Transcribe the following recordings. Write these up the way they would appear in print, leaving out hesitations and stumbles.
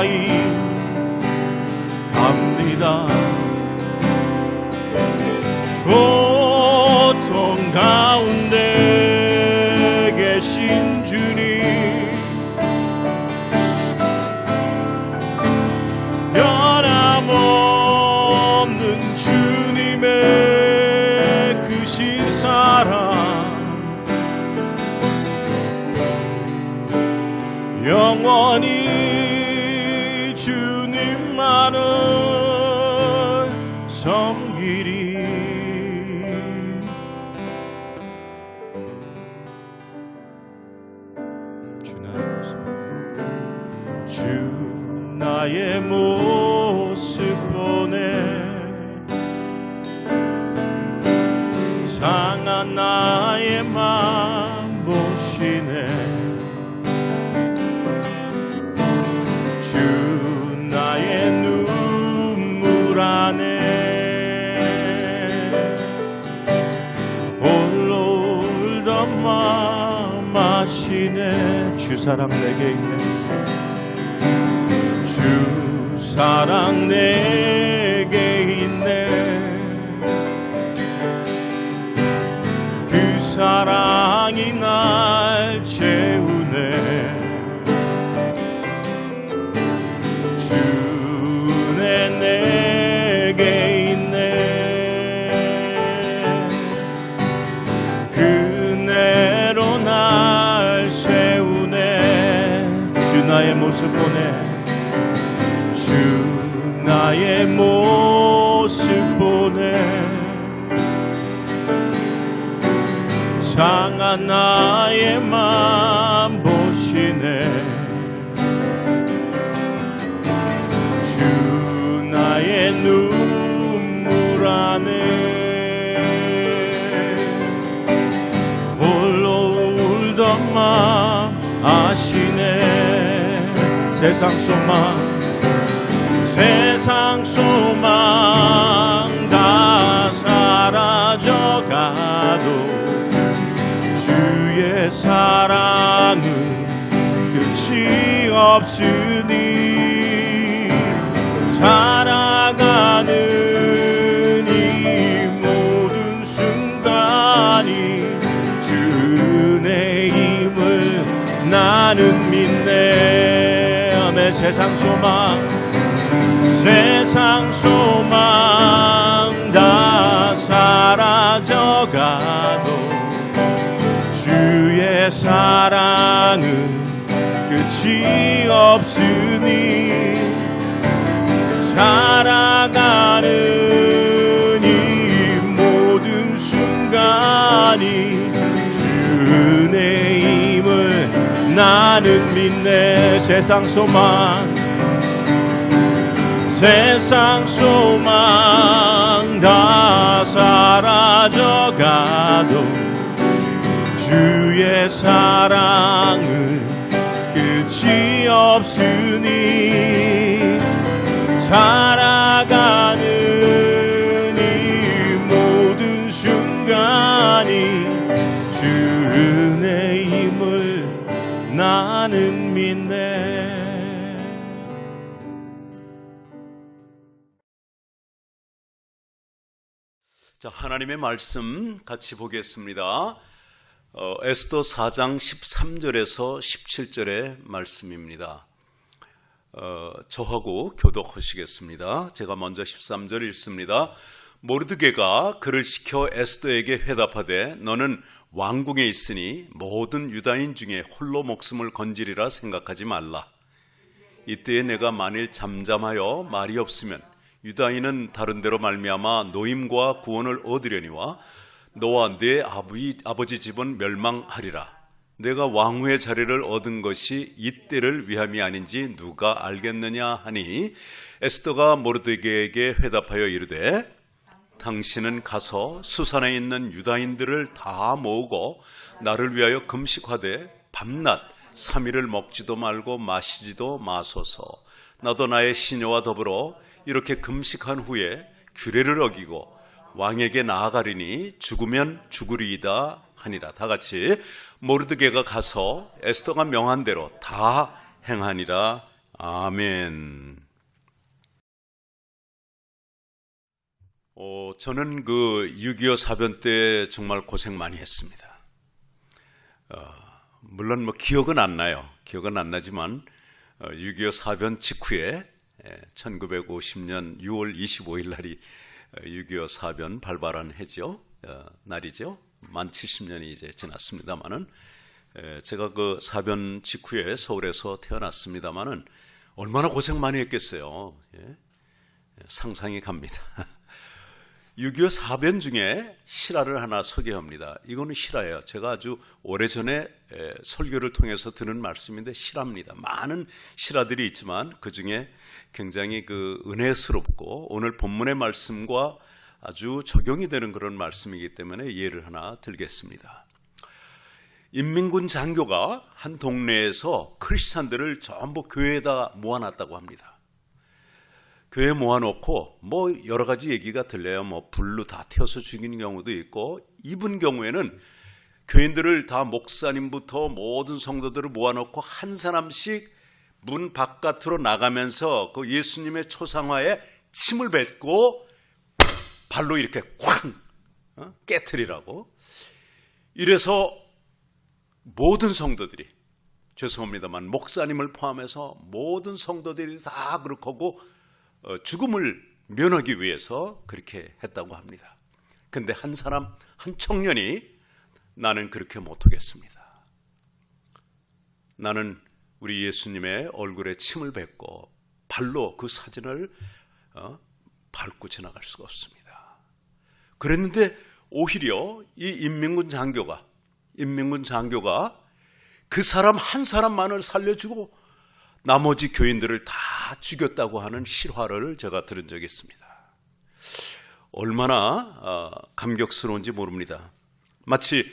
가까이 갑니다. 고통 가운데 계신 주님, 변함없는 주님의 크신 사랑, 영원히 주님만을 섬기리. 주 나의 모습 보내 상한 나의 맘 보시네. 주 나의 눈물 안에 홀로 울던 마음 아시네. 주 사랑 내게 있네. 주 사랑 내게 있네. 그 사랑이 날 채우네. 주네 내게 있네. 그네로 날 세우네. 주 나의 모습 보네. 주 나의 모습 보네. 상한 나의 맘 보시네. 주 나의 눈물 안에 홀로 울던 마음 아시네. 세상 소망 다 사라져가도 주의 사랑은 끝이 없으니 살아가는 이 모든 순간이 주 은혜임을 나는 믿네. 아멘. 세상 소망 다 사라져가도 주의 사랑은 끝이 없으니 살아가는 이 모든 순간이 주 은혜임을 나는 믿네. 세상 소망 다 사라져가도 주의 사랑은 끝이 없으니 살아가는 이 모든 순간이 주 은혜임을 나는 믿네. 자, 하나님의 말씀 같이 보겠습니다. 에스더 4장 13절에서 17절의 말씀입니다. 저하고 교독하시겠습니다. 제가 먼저 13절 읽습니다. 모르드게가 그를 시켜 에스더에게 회답하되 너는 왕궁에 있으니 모든 유다인 중에 홀로 목숨을 건지리라 생각하지 말라. 이때에 내가 만일 잠잠하여 말이 없으면 유다인은 다른 데로 말미암아 노임과 구원을 얻으려니와 너와 네 아버지 집은 멸망하리라. 내가 왕후의 자리를 얻은 것이 이때를 위함이 아닌지 누가 알겠느냐 하니 에스더가 모르드게에게 회답하여 이르되 당신은 가서 수산에 있는 유다인들을 다 모으고 나를 위하여 금식하되 밤낮 3일을 먹지도 말고 마시지도 마소서. 나도 나의 시녀와 더불어 이렇게 금식한 후에 규례를 어기고 왕에게 나아가리니 죽으면 죽으리이다 하니라. 다 같이 모르드게가 가서 에스더가 명한 대로 다 행하니라 아멘. 저는 그 6.25 사변 때 정말 고생 많이 했습니다. 물론 뭐 기억은 안 나요. 기억은 안 나지만 6.25 사변 직후에 1950년 6월 25일 날이 6.25 사변 발발한 해죠. 날이죠. 만 70년이 이제 지났습니다만은 제가 그 사변 직후에 서울에서 태어났습니다만은 얼마나 고생 많이 했겠어요. 상상이 갑니다. 6.25 사변 중에 실화를 하나 소개합니다. 이거는 실화예요. 제가 아주 오래전에 설교를 통해서 들은 말씀인데 실화입니다. 많은 실화들이 있지만 그 중에 굉장히 그 은혜스럽고 오늘 본문의 말씀과 아주 적용이 되는 그런 말씀이기 때문에 예를 하나 들겠습니다. 인민군 장교가 한 동네에서 크리스찬들을 전부 교회에다 모아놨다고 합니다. 교회에 모아놓고 뭐 여러 가지 얘기가 들려요. 뭐 불로 다 태워서 죽이는 경우도 있고, 이분 경우에는 교인들을 다 목사님부터 모든 성도들을 모아놓고 한 사람씩 문 바깥으로 나가면서 그 예수님의 초상화에 침을 뱉고 발로 이렇게 쾅 깨트리라고. 이래서 모든 성도들이, 죄송합니다만 목사님을 포함해서 모든 성도들이 다 그렇게 하고 죽음을 면하기 위해서 그렇게 했다고 합니다. 근데 한 사람, 한 청년이 나는 그렇게 못하겠습니다. 나는 우리 예수님의 얼굴에 침을 뱉고 발로 그 사진을 밟고 지나갈 수가 없습니다. 그랬는데 오히려 이 인민군 장교가 그 사람 한 사람만을 살려주고 나머지 교인들을 다 죽였다고 하는 실화를 제가 들은 적이 있습니다. 얼마나 감격스러운지 모릅니다. 마치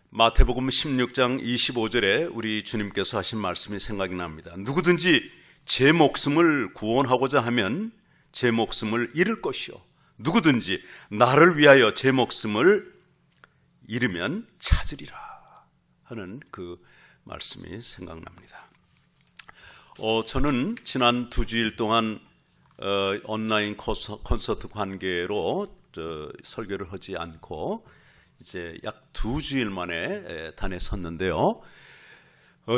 마태복음 16장 25절에 우리 주님께서 하신 말씀이 생각이 납니다. 누구든지 제 목숨을 구원하고자 하면 제 목숨을 잃을 것이요, 누구든지 나를 위하여 제 목숨을 잃으면 찾으리라 하는 그 말씀이 생각납니다. 저는 지난 2주일 동안 온라인 콘서트 관계로 설교를 하지 않고 이제 약 2주일 만에 단에 섰는데요.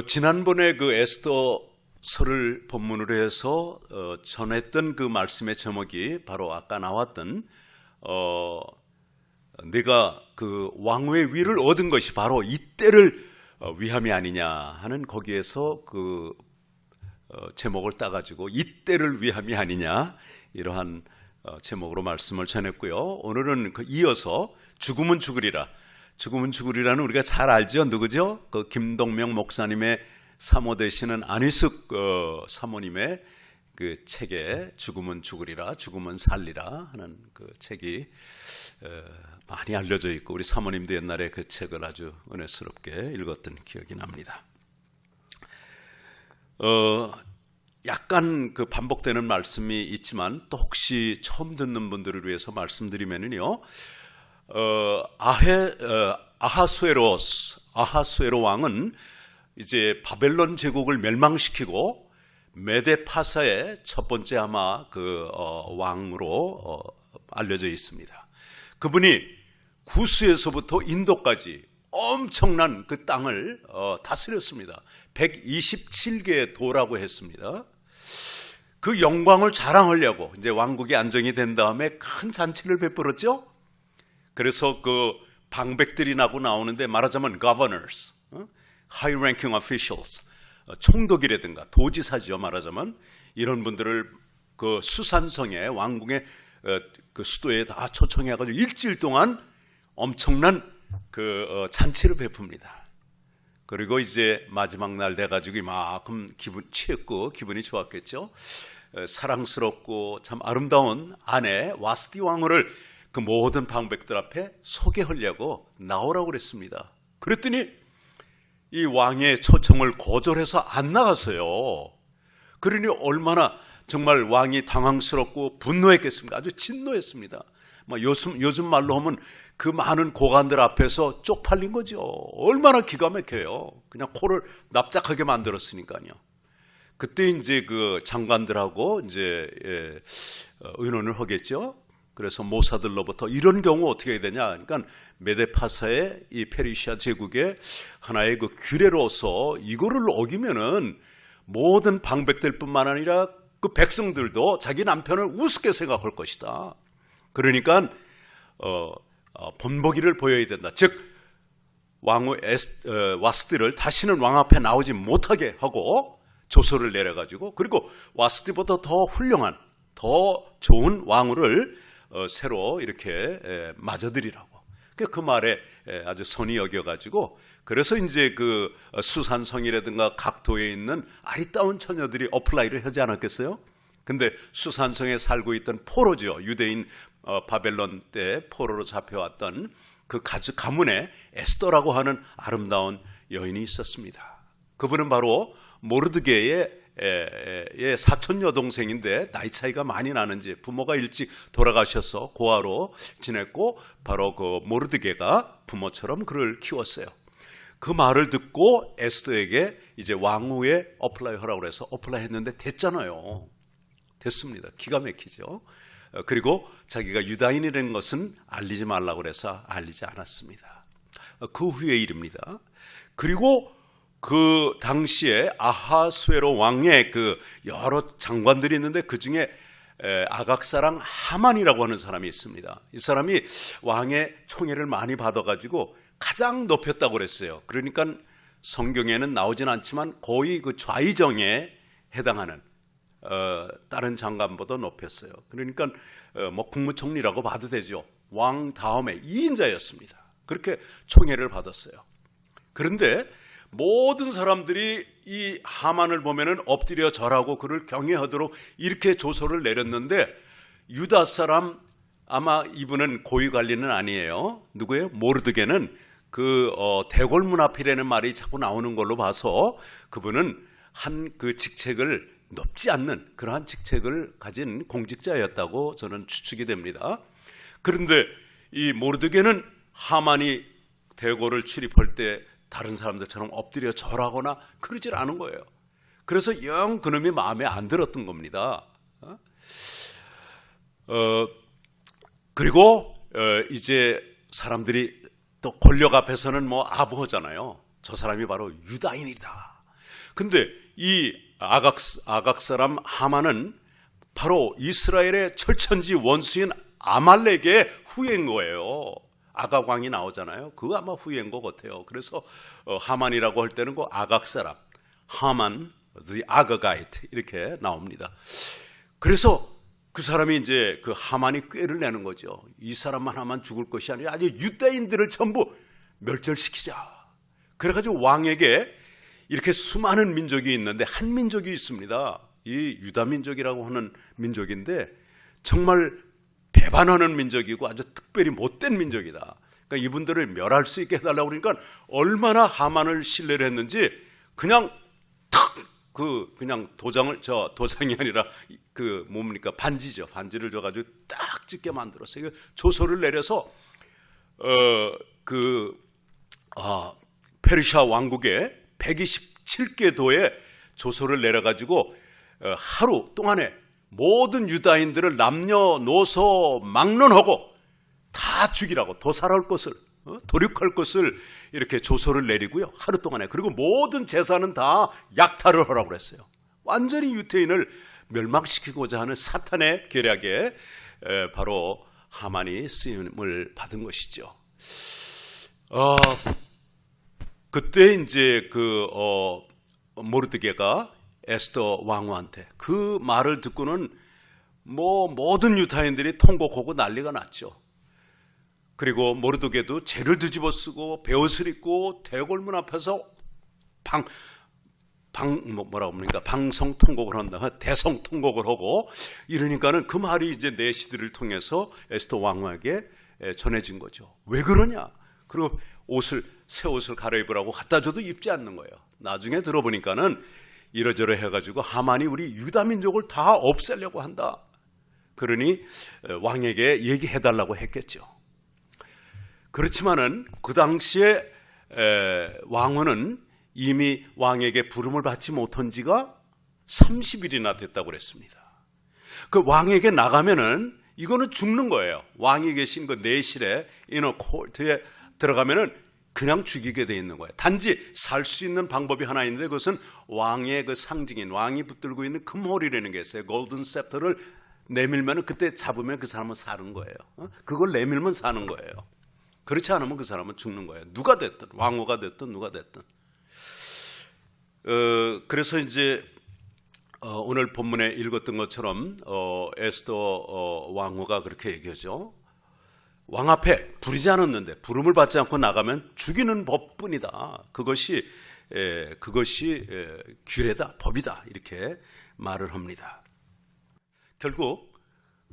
지난번에 그 에스더서를 본문으로 해서 전했던 그 말씀의 제목이 바로 아까 나왔던 내가 그 왕의 위를 얻은 것이 바로 이때를 위함이 아니냐 하는, 거기에서 그 제목을 따가지고 이때를 위함이 아니냐, 이러한 제목으로 말씀을 전했고요. 오늘은 그 이어서 죽음은 죽으리라는 우리가 잘 알죠. 누구죠? 그 김동명 목사님의 사모 되시는 안희숙 사모님의 그 책에 죽음은 죽으리라, 죽음은 살리라 하는 그 책이 많이 알려져 있고, 우리 사모님도 옛날에 그 책을 아주 은혜스럽게 읽었던 기억이 납니다. 약간 그 반복되는 말씀이 있지만 또 혹시 처음 듣는 분들을 위해서 말씀드리면요, 아하수에로 왕은 이제 바벨론 제국을 멸망시키고 메데파사의 첫 번째 아마 그 왕으로 알려져 있습니다. 그분이 구스에서부터 인도까지 엄청난 그 땅을 다스렸습니다. 127개의 도라고 했습니다. 그 영광을 자랑하려고 이제 왕국이 안정이 된 다음에 큰 잔치를 베풀었죠. 그래서 그 방백들이 나오는데 말하자면 governors, high ranking officials, 총독이라든가 도지사지요 말하자면, 이런 분들을 그 수산성에 왕궁의 그 수도에 다 초청해가지고 일주일 동안 엄청난 그 잔치를 베풉니다. 그리고 이제 마지막 날 돼가지고 이만큼 취했고 기분이 좋았겠죠. 사랑스럽고 참 아름다운 아내 와스티 왕후를 그 모든 방백들 앞에 소개하려고 나오라고 그랬습니다. 그랬더니 이 왕의 초청을 거절해서 안 나갔어요. 그러니 얼마나 정말 왕이 당황스럽고 분노했겠습니까? 아주 진노했습니다. 요즘 말로 하면 그 많은 고관들 앞에서 쪽팔린 거죠. 얼마나 기가 막혀요. 그냥 코를 납작하게 만들었으니까요. 그때 이제 그 장관들하고 이제 의논을 하겠죠. 그래서 모사들로부터 이런 경우 어떻게 해야 되냐? 그러니까 메데파사의 이 페르시아 제국의 하나의 그 규례로서 이거를 어기면은 모든 방백들뿐만 아니라 그 백성들도 자기 남편을 우습게 생각할 것이다. 그러니까 본보기를 보여야 된다. 즉 왕후 와스티를 다시는 왕 앞에 나오지 못하게 하고 조서를 내려가지고, 그리고 와스티보다 더 훌륭한, 더 좋은 왕후를 새로 이렇게 맞아들이라고. 그 말에 아주 선이 여겨가지고, 그래서 이제 그 수산성이라든가 각도에 있는 아리따운 처녀들이 어플라이를 하지 않았겠어요? 근데 수산성에 살고 있던 포로죠. 유대인 바벨론 때 포로로 잡혀왔던 그 가문에 에스더라고 하는 아름다운 여인이 있었습니다. 그분은 바로 모르드게의 사촌 여동생인데 나이 차이가 많이 나는지 부모가 일찍 돌아가셔서 고아로 지냈고, 바로 그 모르드게가 부모처럼 그를 키웠어요. 그 말을 듣고 에스더에게 이제 왕후에 어플라이 하라고 해서 어플라이 했는데 됐잖아요. 됐습니다. 기가 막히죠. 그리고 자기가 유다인이라는 것은 알리지 말라고 그래서 알리지 않았습니다. 그 후의 일입니다. 그리고 그 당시에 아하수에로 왕의 그 여러 장관들이 있는데 그 중에 아각사랑 하만이라고 하는 사람이 있습니다. 이 사람이 왕의 총애를 많이 받아가지고 가장 높였다고 그랬어요. 그러니까 성경에는 나오진 않지만 거의 그 좌의정에 해당하는 다른 장관보다 높였어요. 그러니까 뭐 국무총리라고 봐도 되죠. 왕 다음에 2인자였습니다. 그렇게 총애를 받았어요. 그런데 모든 사람들이 이 하만을 보면은 엎드려 절하고 그를 경외하도록 이렇게 조서를 내렸는데, 유다 사람, 아마 이분은 고위 관리는 아니에요. 누구예요? 모르드게는 그 대궐문 앞이라는 말이 자꾸 나오는 걸로 봐서 그분은 한 그 직책을 높지 않는 그러한 직책을 가진 공직자였다고 저는 추측이 됩니다. 그런데 이 모르드게는 하만이 대궐을 출입할 때 다른 사람들처럼 엎드려 절하거나 그러질 않은 거예요. 그래서 영 그놈이 마음에 안 들었던 겁니다. 그리고 이제 사람들이 또 권력 앞에서는 뭐 아부하잖아요. 저 사람이 바로 유다인이다. 근데 이 아각 사람 하만은 바로 이스라엘의 철천지 원수인 아말렉의 후예인 거예요. 아각 왕이 나오잖아요. 그거 아마 후예인 것 같아요. 그래서 하만이라고 할 때는 그 아각 사람, 하만, the Agagite 이렇게 나옵니다. 그래서 그 사람이 이제 그 하만이 꾀를 내는 거죠. 이 사람만 하면 죽을 것이 아니라 아주 유대인들을 전부 멸절시키자. 그래가지고 왕에게 이렇게 수많은 민족이 있는데 한 민족이 있습니다. 이 유다 민족이라고 하는 민족인데 정말 배반하는 민족이고 아주 특별히 못된 민족이다. 그러니까 이분들을 멸할 수 있게 해달라고 그러니까 얼마나 하만을 신뢰를 했는지 그냥 그냥 도장이 아니라 그 뭡니까 반지죠. 반지를 줘가지고 딱 찍게 만들었어요. 조서를 내려서 페르시아 왕국의 127개 도에 조서를 내려가지고 하루 동안에 모든 유다인들을 남녀노소 막론하고 다 죽이라고, 더 살아올 것을, 도륙할 것을 이렇게 조서를 내리고요. 하루 동안에. 그리고 모든 재산은 다 약탈을 하라고 그랬어요. 완전히 유대인을 멸망시키고자 하는 사탄의 계략에 바로 하만이 쓰임을 받은 것이죠. 그때 이제 모르드게가 에스더 왕후한테 그 말을 듣고는 뭐 모든 유다인들이 통곡하고 난리가 났죠. 그리고 모르드게도 죄를 뒤집어 쓰고 베옷을 입고 대궐문 앞에서 방성 통곡을 한다, 대성 통곡을 하고 이러니까는 그 말이 이제 내시들을 통해서 에스더 왕후에게 전해진 거죠. 왜 그러냐? 그리고 새 옷을 갈아입으라고 갖다 줘도 입지 않는 거예요. 나중에 들어보니까는 이러저러 해가지고 하만이 우리 유다 민족을 다 없애려고 한다. 그러니 왕에게 얘기해달라고 했겠죠. 그렇지만은 그 당시에 왕후는 이미 왕에게 부름을 받지 못한 지가 30일이나 됐다고 그랬습니다. 그 왕에게 나가면은 이거는 죽는 거예요. 왕이 계신 그 내실에 이너 코트에 들어가면은 그냥 죽이게 돼 있는 거예요. 단지 살 수 있는 방법이 하나 있는데 그것은 왕의 그 상징인 왕이 붙들고 있는 금홀이라는 게 있어요. 골든 셉터를 내밀면은 그때 잡으면 그 사람은 사는 거예요. 그걸 내밀면 사는 거예요. 그렇지 않으면 그 사람은 죽는 거예요. 누가 됐든 왕후가 됐든 누가 됐든. 그래서 이제 오늘 본문에 읽었던 것처럼 에스더 왕후가 그렇게 얘기하죠. 왕 앞에 부르지 않았는데 부름을 받지 않고 나가면 죽이는 법뿐이다. 그것이 규례다, 법이다 이렇게 말을 합니다. 결국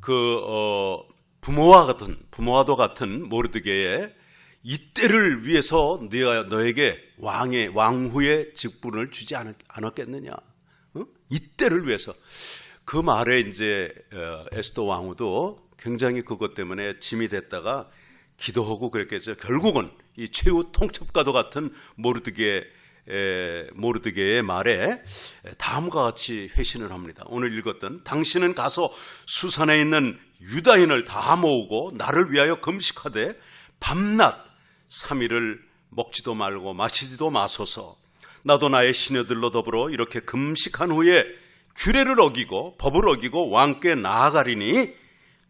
그 부모와도 같은 모르드게의 이때를 위해서 네가 너에게 왕후의 직분을 주지 않았겠느냐? 이때를 위해서. 그 말에 이제 에스더 왕후도 굉장히 그것 때문에 짐이 됐다가 기도하고 그랬겠죠. 결국은 이 최후 통첩과도 같은 모르드게의 말에 다음과 같이 회신을 합니다. 오늘 읽었던 당신은 가서 수산에 있는 유다인을 다 모으고 나를 위하여 금식하되 밤낮 3일을 먹지도 말고 마시지도 마소서. 나도 나의 시녀들로 더불어 이렇게 금식한 후에 규례를 어기고 법을 어기고 왕께 나아가리니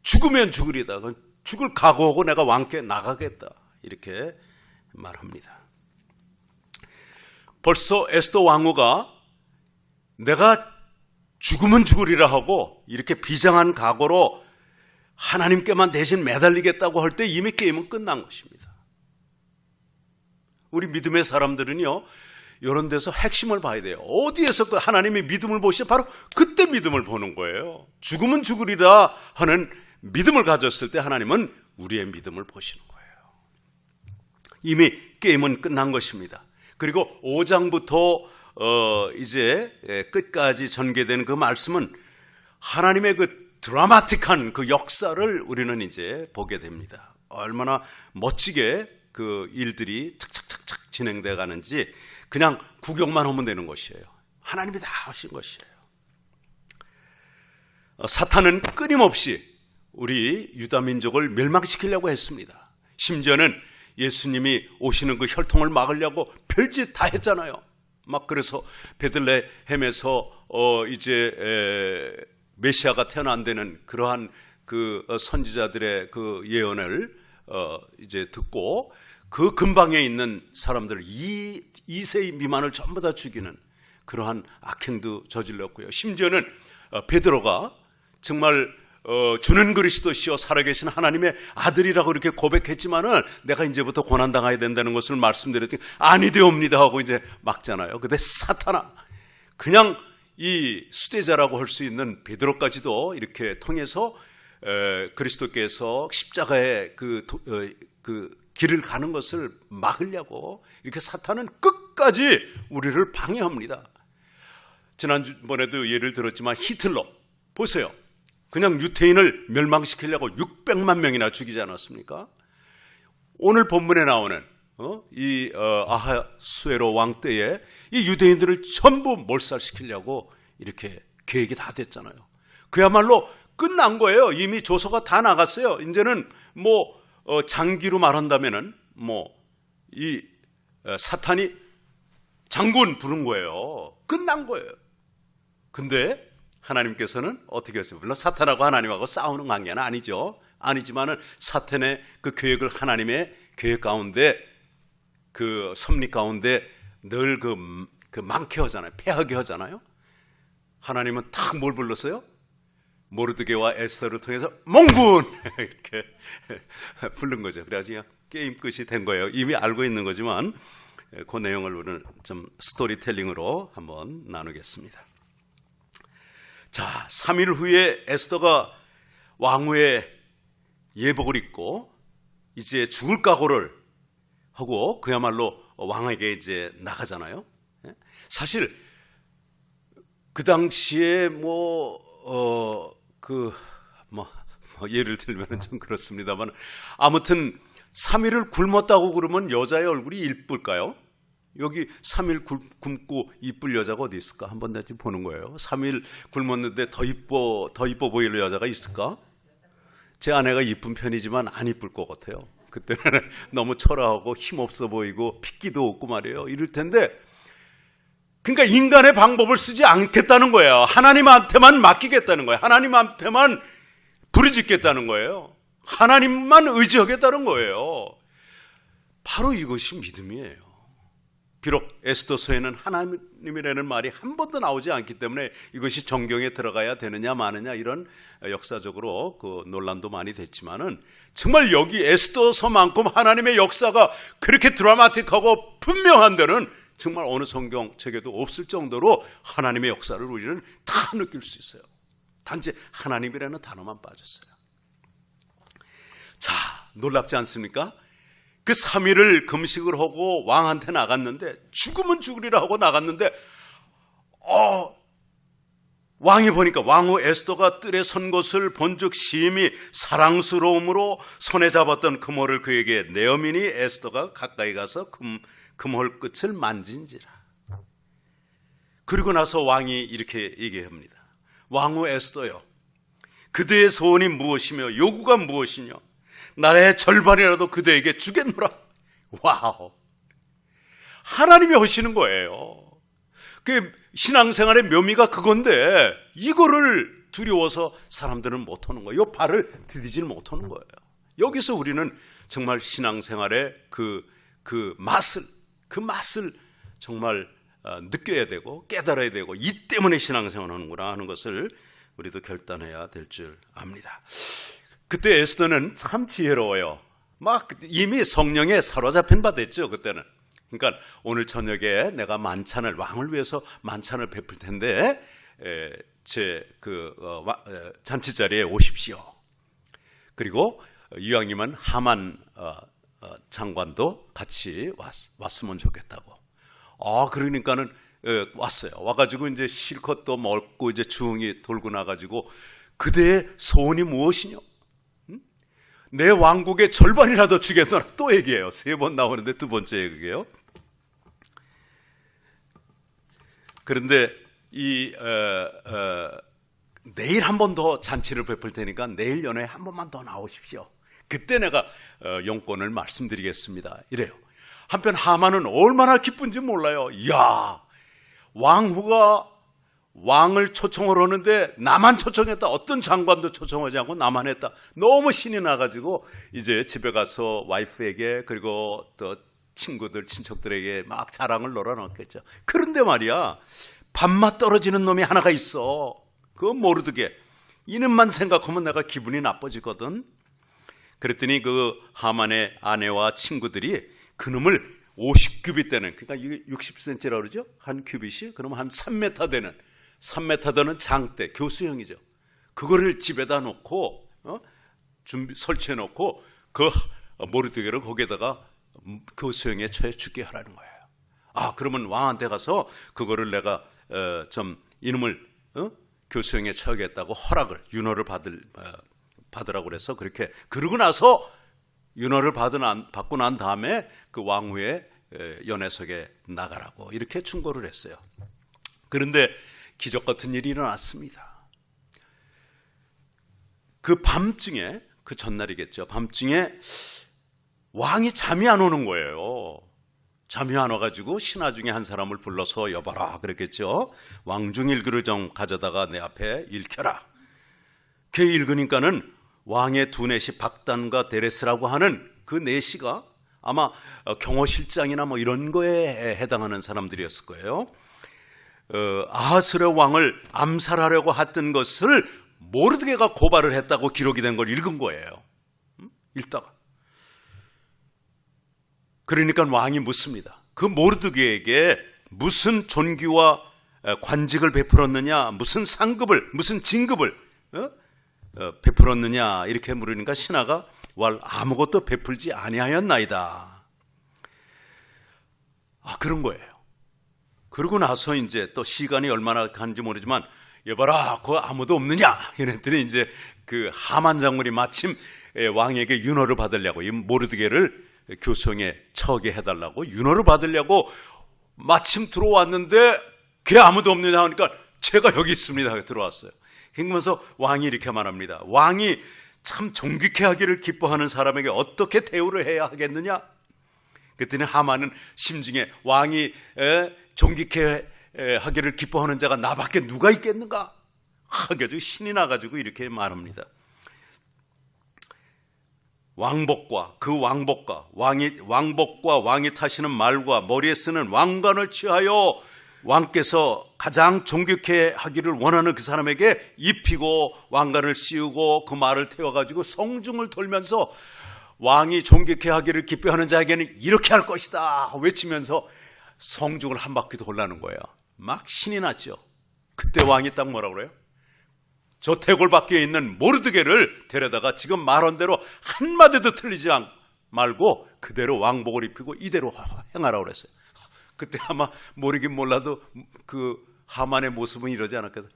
죽으면 죽으리다. 죽을 각오하고 내가 왕께 나가겠다. 이렇게 말합니다. 벌써 에스더 왕후가 내가 죽으면 죽으리라 하고 이렇게 비장한 각오로 하나님께만 대신 매달리겠다고 할 때 이미 게임은 끝난 것입니다. 우리 믿음의 사람들은요, 이런 데서 핵심을 봐야 돼요. 어디에서 그 하나님의 믿음을 보시죠? 바로 그때 믿음을 보는 거예요. 죽으면 죽으리라 하는 믿음을 가졌을 때 하나님은 우리의 믿음을 보시는 거예요. 이미 게임은 끝난 것입니다. 그리고 5장부터 이제 끝까지 전개되는 그 말씀은 하나님의 그 드라마틱한 그 역사를 우리는 이제 보게 됩니다. 얼마나 멋지게 그 일들이 착착착착 진행돼 가는지 그냥 구경만 하면 되는 것이에요. 하나님이 다 하신 것이에요. 사탄은 끊임없이 우리 유다 민족을 멸망시키려고 했습니다. 심지어는 예수님이 오시는 그 혈통을 막으려고 별짓 다 했잖아요. 막 그래서 베들레헴에서 이제 메시아가 태어난다는 그러한 그 선지자들의 그 예언을 이제 듣고 그 근방에 있는 사람들 2세 미만을 전부 다 죽이는 그러한 악행도 저질렀고요. 심지어는 베드로가 정말 주는 그리스도시요 살아계신 하나님의 아들이라고 이렇게 고백했지만은 내가 이제부터 고난당해야 된다는 것을 말씀드렸더니 아니되옵니다 하고 이제 막잖아요. 근데 사탄아, 그냥 이 수대자라고 할 수 있는 베드로까지도 이렇게 통해서 그리스도께서 십자가의 그 길을 가는 것을 막으려고 이렇게 사탄은 끝까지 우리를 방해합니다. 지난번에도 예를 들었지만 히틀러 보세요. 그냥 유태인을 멸망시키려고 600만 명이나 죽이지 않았습니까? 오늘 본문에 나오는 이 아하수에로 왕 때에 이 유대인들을 전부 몰살시키려고 이렇게 계획이 다 됐잖아요. 그야말로 끝난 거예요. 이미 조서가 다 나갔어요. 이제는 뭐 장기로 말한다면은 이 사탄이 장군 부른 거예요. 끝난 거예요. 근데 하나님께서는 어떻게 했어요? 물론 사탄하고 하나님하고 싸우는 관계는 아니죠. 아니지만은 사탄의 그 계획을 하나님의 계획 가운데 그 섭리 가운데 늘 그 망케 하잖아요. 패하게 하잖아요. 하나님은 딱 뭘 불렀어요? 모르드게와 에스더를 통해서 몽군 이렇게 부른 거죠. 그래가지고 게임 끝이 된 거예요. 이미 알고 있는 거지만 그 내용을 오늘 좀 스토리텔링으로 한번 나누겠습니다. 자, 3일 후에 에스더가 왕후의 예복을 입고 이제 죽을 각오를 하고 그야말로 왕에게 이제 나가잖아요. 사실 그 당시에 예를 들면 좀 그렇습니다만 아무튼 3일을 굶었다고 그러면 여자의 얼굴이 이쁠까요? 여기 3일 굶고 이쁠 여자가 어디 있을까? 한번 내가 지금 보는 거예요. 3일 굶었는데 더 이뻐 보이는 여자가 있을까? 제 아내가 이쁜 편이지만 안 이쁠 것 같아요. 그때는 너무 초라하고 힘없어 보이고 핏기도 없고 말이에요. 이럴 텐데, 그러니까 인간의 방법을 쓰지 않겠다는 거예요. 하나님한테만 맡기겠다는 거예요. 하나님한테만 부르짖겠다는 거예요. 하나님만 의지하겠다는 거예요. 바로 이것이 믿음이에요. 비록 에스더서에는 하나님이라는 말이 한 번도 나오지 않기 때문에 이것이 정경에 들어가야 되느냐 마느냐 이런 역사적으로 그 논란도 많이 됐지만은, 정말 여기 에스더서만큼 하나님의 역사가 그렇게 드라마틱하고 분명한 데는 정말 어느 성경책에도 없을 정도로 하나님의 역사를 우리는 다 느낄 수 있어요. 단지 하나님이라는 단어만 빠졌어요. 자, 놀랍지 않습니까? 그 3일을 금식을 하고 왕한테 나갔는데, 죽으면 죽으리라 하고 나갔는데, 왕이 보니까 왕후 에스더가 뜰에 선 것을 본즉 심히 사랑스러움으로 손에 잡았던 금호를 그에게 내어미니 에스더가 가까이 가서 금홀 끝을 만진지라. 그리고 나서 왕이 이렇게 얘기합니다. 왕후 에스더요, 그대의 소원이 무엇이며 요구가 무엇이냐? 나라의 절반이라도 그대에게 주겠노라. 와우, 하나님이 하시는 거예요. 그 신앙생활의 묘미가 그건데, 이거를 두려워서 사람들은 못하는 거예요. 이 발을 디디질 못하는 거예요. 여기서 우리는 정말 신앙생활의 그 맛을 정말 느껴야 되고 깨달아야 되고, 이 때문에 신앙생활을 하는구나 하는 것을 우리도 결단해야 될 줄 압니다. 그때 에스더는 참 지혜로워요. 막 이미 성령에 사로잡힌 바 됐죠, 그때는. 그러니까 오늘 저녁에 내가 만찬을, 왕을 위해서 만찬을 베풀 텐데 제 잔치 자리에 오십시오. 그리고 이왕이면 하만 장관도 같이 왔으면 좋겠다고. 그러니까는 왔어요. 와가지고 이제 실컷 또 먹고 이제 주웅이 돌고 나가지고, 그대의 소원이 무엇이냐? 내 왕국의 절반이라도 주겠노라. 또 얘기해요. 3번 나오는데 2번째 얘기예요. 그런데 내일 한 번 더 잔치를 베풀 테니까 내일 연회에 한 번만 더 나오십시오. 그때 내가 용건을 말씀드리겠습니다. 이래요. 한편 하만은 얼마나 기쁜지 몰라요. 이야, 왕후가 왕을 초청을 하는데 나만 초청했다. 어떤 장관도 초청하지 않고 나만 했다. 너무 신이 나가지고 이제 집에 가서 와이프에게 그리고 또 친구들, 친척들에게 막 자랑을 놀아놨겠죠. 그런데 말이야, 밥맛 떨어지는 놈이 하나가 있어. 그건 모르드게. 이놈만 생각하면 내가 기분이 나빠지거든. 그랬더니 그 하만의 아내와 친구들이 그놈을 50규빗 되는, 그러니까 이게 60cm라고 그러죠? 한 규빗이? 그러면 한 3m 되는, 3m 되는 장대, 교수형이죠. 그거를 집에다 놓고 설치해 놓고 그 모르드게를 거기에다가 교수형에 처해 죽게 하라는 거예요. 그러면 왕한테 가서 그거를 내가 좀 이놈을 교수형에 처하겠다고 허락을, 윤허를 받으라고 그래서 그렇게, 그러고 나서 윤허를 받고 난 다음에 그 왕후의 연회석에 나가라고 이렇게 충고를 했어요. 그런데 기적 같은 일이 일어났습니다. 그 밤중에, 그 전날이겠죠. 밤중에 왕이 잠이 안 오는 거예요. 잠이 안 와가지고 신하 중에 한 사람을 불러서 여봐라 그랬겠죠. 왕중일기를 좀 가져다가 내 앞에 읽혀라. 그 읽으니까는 왕의 두 내시 박단과 데레스라고 하는 그 내시가 아마 경호실장이나 뭐 이런 거에 해당하는 사람들이었을 거예요. 아하스웨로 왕을 암살하려고 했던 것을 모르드게가 고발을 했다고 기록이 된 걸 읽은 거예요. 읽다가. 그러니까 왕이 묻습니다. 그 모르드게에게 무슨 존귀와 관직을 베풀었느냐, 무슨 상급을, 무슨 진급을 베풀었느냐 이렇게 물으니까 신하가 아무것도 베풀지 아니하였나이다. 그런 거예요. 그러고 나서 이제 또 시간이 얼마나 가는지 모르지만, 여봐라, 그거 아무도 없느냐? 이랬더니 이제 그 하만 장군이 마침 왕에게 윤허를 받으려고, 이 모르드게를 교수형에 처하게 해달라고 윤허를 받으려고 마침 들어왔는데 걔 아무도 없느냐 하니까 제가 여기 있습니다. 들어왔어요. 그러면서 왕이 이렇게 말합니다. 왕이 참 존귀케 하기를 기뻐하는 사람에게 어떻게 대우를 해야 하겠느냐? 그랬더니 하만은 심중에 왕이 존귀케 하기를 기뻐하는 자가 나밖에 누가 있겠는가? 하가지고 신이 나가지고 이렇게 말합니다. 왕복과 왕이 타시는 말과 머리에 쓰는 왕관을 취하여 왕께서 가장 존귀케 하기를 원하는 그 사람에게 입히고 왕관을 씌우고 그 말을 태워가지고 성중을 돌면서 왕이 존귀케 하기를 기뻐하는 자에게는 이렇게 할 것이다 외치면서 성중을 한 바퀴 돌라는 거예요. 막 신이 났죠. 그때 왕이 딱 뭐라고 그래요? 저 대골 밖에 있는 모르드게를 데려다가 지금 말한 대로 한마디도 틀리지 말고 그대로 왕복을 입히고 이대로 행하라고 그랬어요. 그때 아마 모르긴 몰라도 그 하만의 모습은 이러지 않았겠어요.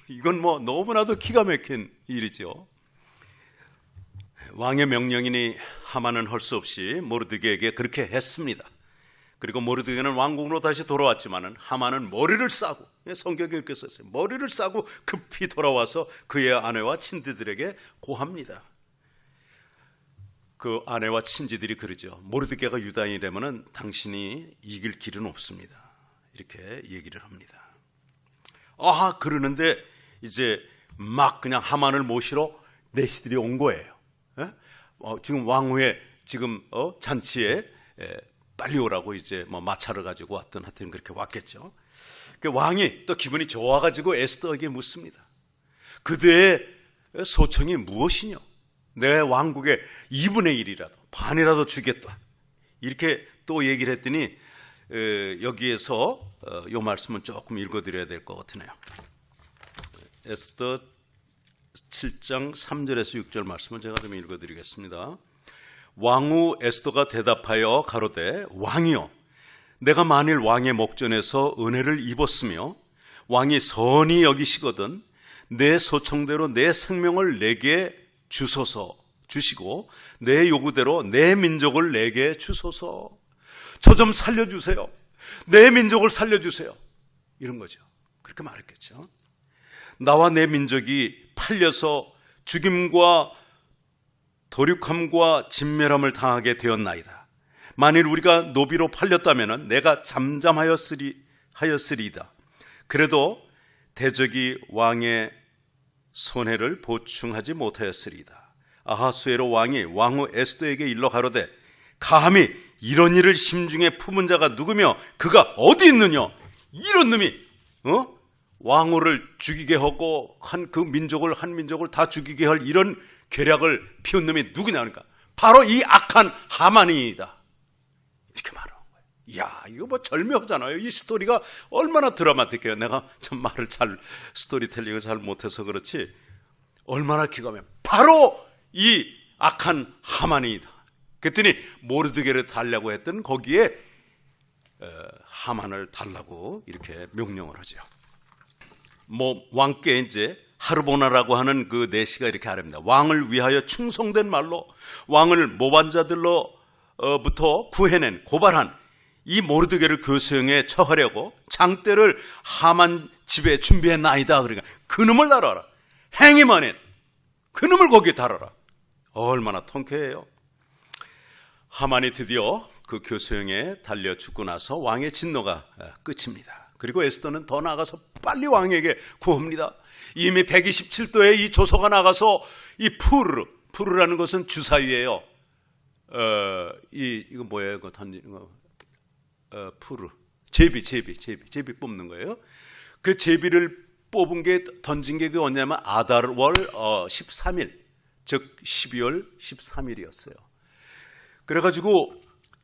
이건 뭐 너무나도 기가 막힌 일이죠. 왕의 명령이니 하만은 할 수 없이 모르드게에게 그렇게 했습니다. 그리고 모르드게는 왕궁으로 다시 돌아왔지만은 하만은 머리를 싸고, 성경에 이렇게 썼어요. 머리를 싸고 급히 돌아와서 그의 아내와 친지들에게 고합니다. 그 아내와 친지들이 그러죠. 모르드게가 유다인이라면은 당신이 이길 길은 없습니다. 이렇게 얘기를 합니다. 그러는데 이제 막 그냥 하만을 모시러 내시들이 온 거예요. 지금 왕후의 지금 잔치에 빨리 오라고 이제 뭐 마차를 가지고 왔든 하여튼 그렇게 왔겠죠. 그 왕이 또 기분이 좋아가지고 에스더에게 묻습니다. 그대의 소청이 무엇이뇨? 내 왕국의 2분의 1이라도 반이라도 주겠다. 이렇게 또 얘기를 했더니 여기에서 이 말씀은 조금 읽어드려야 될 것 같으네요. 에스더 7장 3절에서 6절 말씀을 제가 좀 읽어드리겠습니다. 왕후 에스더가 대답하여 가로되 왕이여 내가 만일 왕의 목전에서 은혜를 입었으며 왕이 선히 여기시거든 내 소청대로 내 생명을 내게 주시고 내 요구대로 내 민족을 내게 주소서. 저 좀 살려주세요. 내 민족을 살려주세요. 이런 거죠. 그렇게 말했겠죠. 나와 내 민족이 팔려서 죽임과 도륙함과 진멸함을 당하게 되었나이다. 만일 우리가 노비로 팔렸다면 내가 잠잠하였으리이다. 그래도 대적이 왕의 손해를 보충하지 못하였으리이다. 아하수에로 왕이 왕후 에스더에게 일러 가로되 감히 이런 일을 심중에 품은 자가 누구며 그가 어디 있느냐? 이런 놈이 왕후를 죽이게 하고 한 민족을 다 죽이게 할 이런 계략을 피운 놈이 누구냐 하니까 바로 이 악한 하만이다. 이렇게 말하는 거예요. 이야, 이거 뭐 절묘하잖아요. 이 스토리가 얼마나 드라마틱해요. 내가 참 스토리텔링을 잘 못해서 그렇지 얼마나 기가 막혀. 바로 이 악한 하만이다. 그랬더니 모르드게를 달라고 했던 거기에 하만을 달라고 이렇게 명령을 하죠. 왕께 이제 하르보나라고 하는 그 내시가 이렇게 하랍니다. 왕을 위하여 충성된 말로 왕을 모반자들로부터 구해낸 고발한 이 모르드게를 교수형에 처하려고 장대를 하만 집에 준비했나이다. 그러니까 그놈을 달아라. 행위만 해. 그놈을 거기에 달아라. 얼마나 통쾌해요. 하만이 드디어 그 교수형에 달려 죽고 나서 왕의 진노가 끝입니다. 그리고 에스더는 더 나아가서 빨리 왕에게 구합니다. 이미 127도의 이 조서가 나가서 이 푸르라는 것은 주사위예요. 이거 뭐예요? 이거 던지는 거. 푸르. 제비 뽑는 거예요. 그 제비를 뽑은 게 던진 게 그 언제냐면 아달월 13일, 즉 12월 13일이었어요. 그래가지고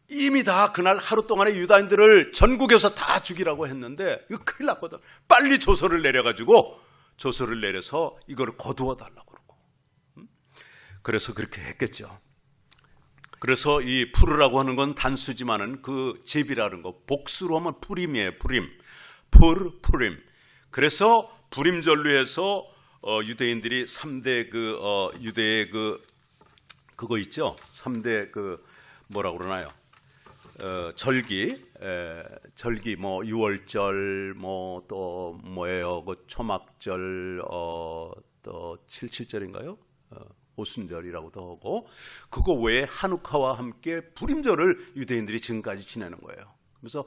이미 다 그날 하루 동안에 유다인들을 전국에서 다 죽이라고 했는데 이거 큰일 났거든. 빨리 조서를 내려서 이거를 거두어 달라고 그러고. 그래서 그렇게 했겠죠. 그래서 이 푸르라고 하는 건 단수지만은 그 제비라는 거 복수로 하면 purim이에요. purim. 그래서 부림절로에서 유대인들이 3대 유대의 그거 있죠. 3대 뭐라고 그러나요? 절기 뭐 유월절 뭐 또 뭐예요? 그 초막절 또 칠칠절인가요? 오순절이라고도 하고 그거 외에 한우카와 함께 불임절을 유대인들이 지금까지 지내는 거예요. 그래서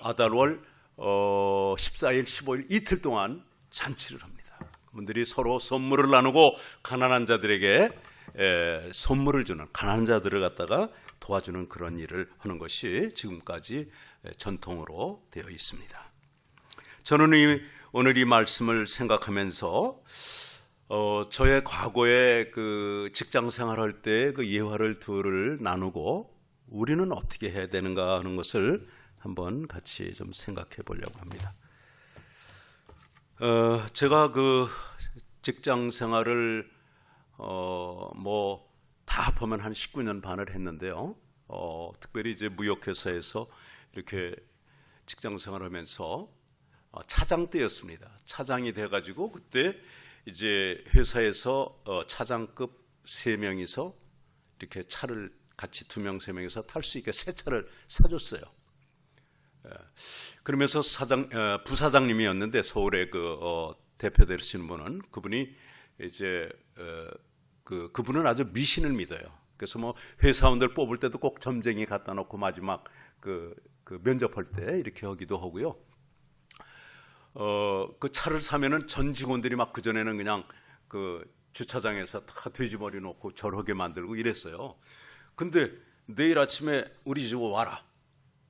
아달월 14일, 15일 이틀 동안 잔치를 합니다. 그분들이 서로 선물을 나누고 가난한 자들에게 선물을 주는 가난한 자들을 갖다가 도와주는 그런 일을 하는 것이 지금까지 전통으로 되어 있습니다. 저는 오늘 이 말씀을 생각하면서 저의 과거에 그 직장 생활할 때 그 예화를 둘을 나누고 우리는 어떻게 해야 되는가 하는 것을 한번 같이 좀 생각해 보려고 합니다. 제가 그 직장 생활을 뭐 다 합하면 한 19년 반을 했는데요. 특별히 이제 무역회사에서 이렇게 직장 생활하면서 차장 때였습니다. 차장이 돼가지고 그때 이제 회사에서 차장급 3명이서 이렇게 차를 같이 2명, 3명이서 탈 수 있게 새 차를 사줬어요. 그러면서 부사장님이었는데 서울에 대표 되시는 분은 그분이 이제 그분은 아주 미신을 믿어요. 그래서 뭐 회사원들 뽑을 때도 꼭 점쟁이 갖다 놓고 마지막 그 면접할 때 이렇게 하기도 하고요. 그 차를 사면은 전 직원들이 막 그전에는 그냥 그 주차장에서 다 돼지머리 놓고 절하게 만들고 이랬어요. 근데 내일 아침에 우리 집에 와라.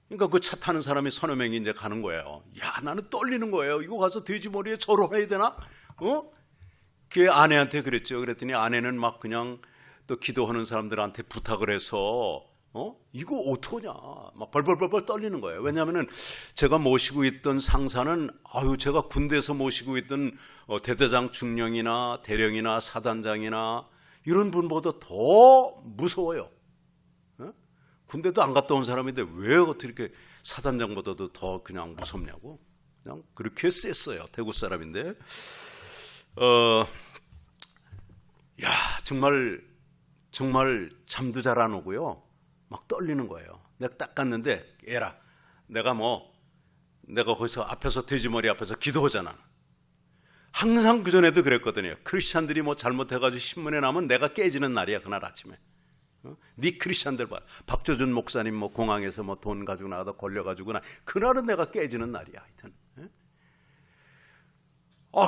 그러니까 그 차 타는 사람이 서너 명이 이제 가는 거예요. 야, 나는 떨리는 거예요. 이거 가서 돼지머리에 절호해야 되나? 그 아내한테 그랬죠. 그랬더니 아내는 막 그냥 또 기도하는 사람들한테 부탁을 해서 이거 어떡하냐 막 벌벌벌 떨리는 거예요. 왜냐하면은 제가 모시고 있던 상사는 제가 군대에서 모시고 있던 대대장 중령이나 대령이나 사단장이나 이런 분보다 더 무서워요. 군대도 안 갔다 온 사람인데 왜 어떻게 이렇게 사단장보다도 더 그냥 무섭냐고. 그냥 그렇게 셌어요. 대구 사람인데 야 정말 잠도 잘 안 오고요. 막 떨리는 거예요. 내가 딱 갔는데 얘라 내가 거기서 앞에서 돼지머리 앞에서 기도하잖아. 항상 그전에도 그랬거든요. 크리스찬들이 뭐 잘못해가지고 신문에 나면 내가 깨지는 날이야. 그날 아침에. 네 크리스찬들 봐. 박조준 목사님 뭐 공항에서 뭐 돈 가지고 나가다 걸려가지고 그날은 내가 깨지는 날이야. 하여튼.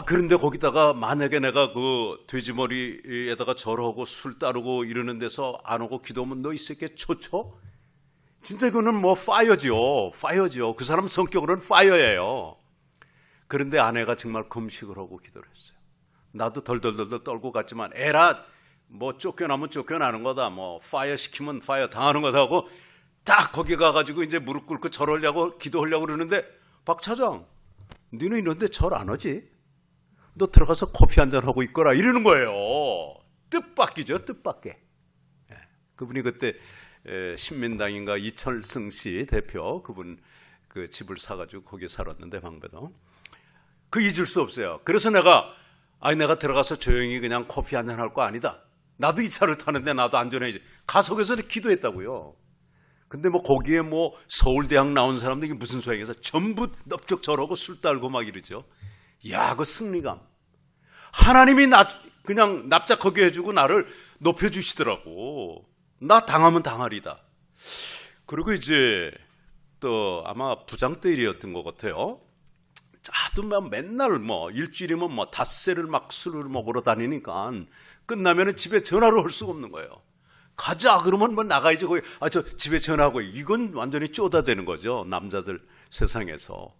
그런데 거기다가 만약에 내가 그 돼지머리에다가 절하고 술 따르고 이러는 데서 안 오고 기도하면 너 이 새끼 초초? 진짜 이거는 뭐 파이어지요. 그 사람 성격으로는 파이어예요. 그런데 아내가 정말 금식을 하고 기도를 했어요. 나도 덜덜덜 떨고 갔지만 에라 뭐 쫓겨나면 쫓겨나는 거다. 뭐 파이어 시키면 파이어 당하는 거다 하고 딱 거기 가가지고 이제 무릎 꿇고 절하려고 기도하려고 그러는데 박 차장 너는 이런데 절 안 하지? 너 들어가서 커피 한잔 하고 있거라 이러는 거예요. 뜻밖이죠. 뜻밖에. 그분이 그때 신민당인가 이철승 씨 대표 그분 그 집을 사가지고 거기 살았는데 방배동 그 잊을 수 없어요. 그래서 내가 들어가서 조용히 그냥 커피 한잔 할 거 아니다. 나도 이 차를 타는데 나도 안전해야지. 가석에서 기도했다고요. 근데 뭐 거기에 뭐 서울대학 나온 사람들이 무슨 소용이어서 전부 넙적 절하고 술 따르고 막 이러죠. 야, 그 승리감. 하나님이 그냥 납작하게 해주고 나를 높여주시더라고. 나 당하면 당하리다. 그리고 이제 또 아마 부장 때 일이었던 것 같아요. 하도 맨날 뭐 일주일이면 뭐 닷새를 막 술을 먹으러 다니니까 끝나면은 집에 전화를 할 수가 없는 거예요. 가자 그러면 뭐 나가야지. 거기 저 집에 전화하고 이건 완전히 쪼다되는 거죠. 남자들 세상에서.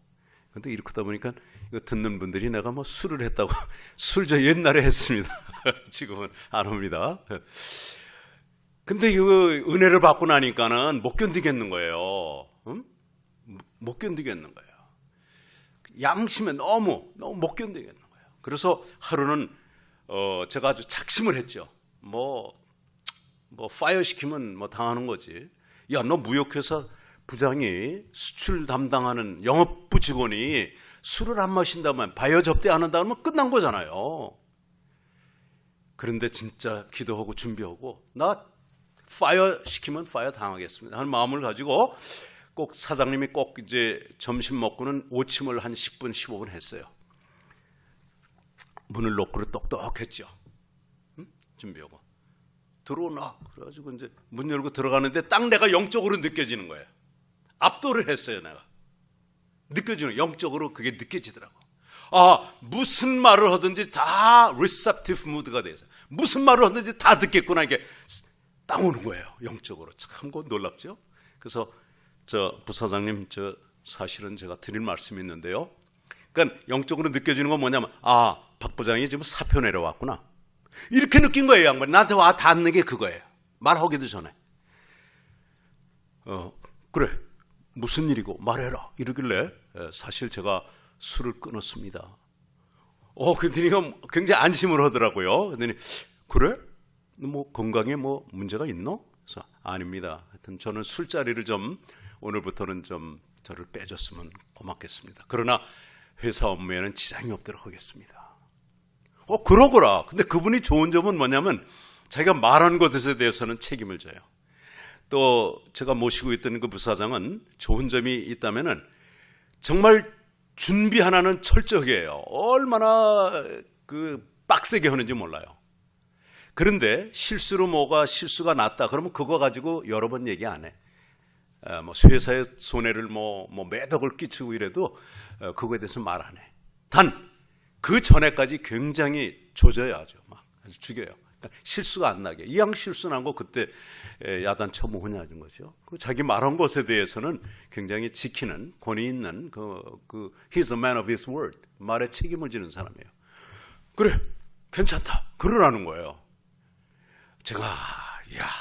근데 이렇게 하다 보니까 이거 듣는 분들이 내가 뭐 술을 했다고 술 저 옛날에 했습니다. 지금은 안 합니다. 근데 이거 은혜를 받고 나니까는 못 견디겠는 거예요. 못 견디겠는 거예요. 양심에 너무 못 견디겠는 거예요. 그래서 하루는 제가 아주 작심을 했죠. 뭐 파이어 시키면 뭐 당하는 거지. 야, 너 무역회사 부장이 수출 담당하는 영업부 직원이 술을 안 마신다면 바이어 접대 안 한다면 끝난 거잖아요. 그런데 진짜 기도하고 준비하고 나 파이어 시키면 파이어 당하겠습니다 하는 마음을 가지고 꼭 사장님이 꼭 이제 점심 먹고는 오침을 한 10분, 15분 했어요. 문을 노크로 똑똑했죠. 준비하고 들어오나 그래가지고 이제 문 열고 들어가는데 딱 내가 영적으로 느껴지는 거예요. 압도를 했어요. 내가 느껴지는 영적으로 그게 느껴지더라고. 무슨 말을 하든지 다 receptive mood가 돼서 무슨 말을 하든지 다 듣겠구나 이게 딱 오는 거예요. 영적으로 참 놀랍죠. 그래서 저 부사장님 사실은 제가 드릴 말씀이 있는데요. 그러니까 영적으로 느껴지는 건 뭐냐면 박 부장이 지금 사표 내려왔구나 이렇게 느낀 거예요. 양반 나한테 와 닿는 게 그거예요. 말하기도 전에 그래 무슨 일이고 말해라 이러길래 사실 제가 술을 끊었습니다. 그랬더니 굉장히 안심을 하더라고요. 그랬더니 그래? 뭐 건강에 뭐 문제가 있노? 그래서 아닙니다. 하여튼 저는 술자리를 좀 오늘부터는 좀 저를 빼줬으면 고맙겠습니다. 그러나 회사 업무에는 지장이 없도록 하겠습니다. 그러거라. 근데 그분이 좋은 점은 뭐냐면 자기가 말한 것에 대해서는 책임을 져요. 또 제가 모시고 있던 그 부사장은 좋은 점이 있다면은 정말 준비 하나는 철저하게 해요. 얼마나 빡세게 하는지 몰라요. 그런데 실수가 났다. 그러면 그거 가지고 여러 번 얘기 안 해. 뭐 회사에 손해를 뭐 매덕을 끼치고 이래도 그거에 대해서 말 안 해. 단 그 전에까지 굉장히 조져야 하죠. 막 아주 죽여요. 그러니까 실수가 안 나게. 이왕 실수 난 거 그때 야단 쳐먹으냐 하는 거죠. 자기 말한 것에 대해서는 굉장히 지키는 권위 있는 he's a man of his word. 말에 책임을 지는 사람이에요. 그래 괜찮다. 그러라는 거예요. 제가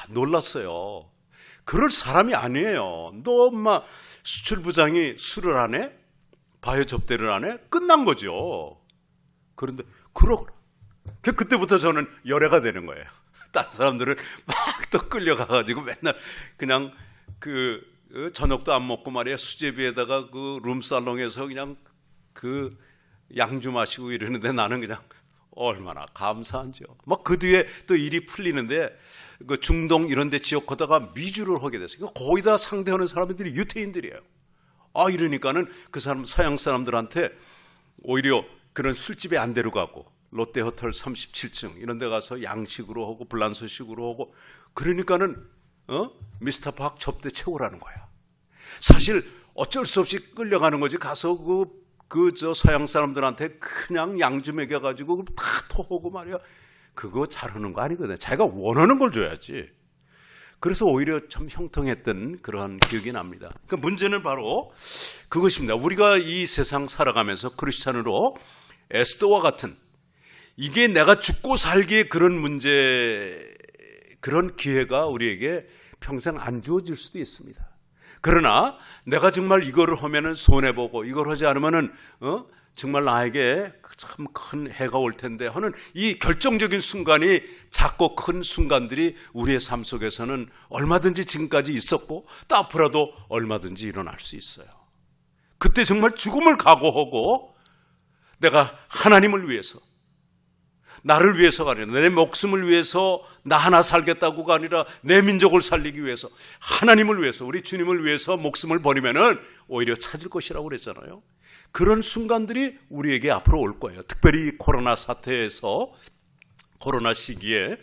놀랐어요. 그럴 사람이 아니에요. 너 엄마 수출부장이 술을 안 해? 바이오 접대를 안 해? 끝난 거죠. 그런데 그때부터 저는 열애가 되는 거예요. 다른 사람들은 막 또 끌려가가지고 맨날 그냥 저녁도 안 먹고 말이야 수제비에다가 룸살롱에서 그냥 양주 마시고 이러는데 나는 그냥 얼마나 감사한지요. 막 그 뒤에 또 일이 풀리는데 중동 이런 데 지역하다가 미주를 하게 됐어요. 거의 다 상대하는 사람들이 유태인들이에요. 이러니까는 그 사람 서양 사람들한테 오히려 그런 술집에 안 데려가고 롯데호텔 37층 이런 데 가서 양식으로 하고 불란서식으로 하고 그러니까는 미스터 박 접대 최고라는 거야. 사실 어쩔 수 없이 끌려가는 거지. 가서 저 서양 사람들한테 그냥 양주 먹여가지고 다 토하고 말이야. 그거 잘하는 거 아니거든. 자기가 원하는 걸 줘야지. 그래서 오히려 참 형통했던 그러한 기억이 납니다. 그러니까 문제는 바로 그것입니다. 우리가 이 세상 살아가면서 크리스찬으로 에스더와 같은 이게 내가 죽고 살기에 그런 문제, 그런 기회가 우리에게 평생 안 주어질 수도 있습니다. 그러나 내가 정말 이거를 하면은 손해보고 이걸 하지 않으면은 정말 나에게 참 큰 해가 올 텐데 하는 이 결정적인 순간이 작고 큰 순간들이 우리의 삶 속에서는 얼마든지 지금까지 있었고 또 앞으로도 얼마든지 일어날 수 있어요. 그때 정말 죽음을 각오하고 내가 하나님을 위해서 나를 위해서가 아니라 내 목숨을 위해서 나 하나 살겠다고가 아니라 내 민족을 살리기 위해서 하나님을 위해서 우리 주님을 위해서 목숨을 버리면은 오히려 찾을 것이라고 그랬잖아요. 그런 순간들이 우리에게 앞으로 올 거예요. 특별히 코로나 사태에서 코로나 시기에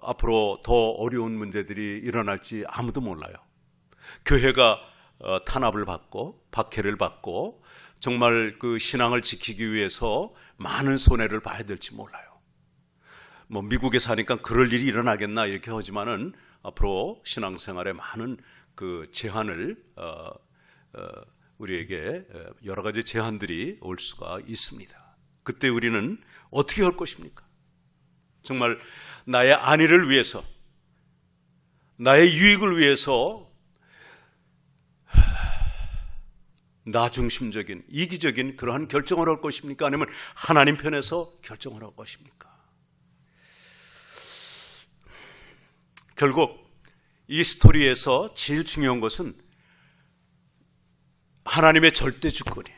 앞으로 더 어려운 문제들이 일어날지 아무도 몰라요. 교회가 탄압을 받고 박해를 받고 정말 그 신앙을 지키기 위해서 많은 손해를 봐야 될지 몰라요. 뭐 미국에 사니까 그럴 일이 일어나겠나 이렇게 하지만은 앞으로 신앙생활에 많은 그 제한을 우리에게 여러 가지 제한들이 올 수가 있습니다. 그때 우리는 어떻게 할 것입니까? 정말 나의 안위를 위해서, 나의 유익을 위해서 나 중심적인 이기적인 그러한 결정을 할 것입니까? 아니면 하나님 편에서 결정을 할 것입니까? 결국 이 스토리에서 제일 중요한 것은 하나님의 절대 주권이에요.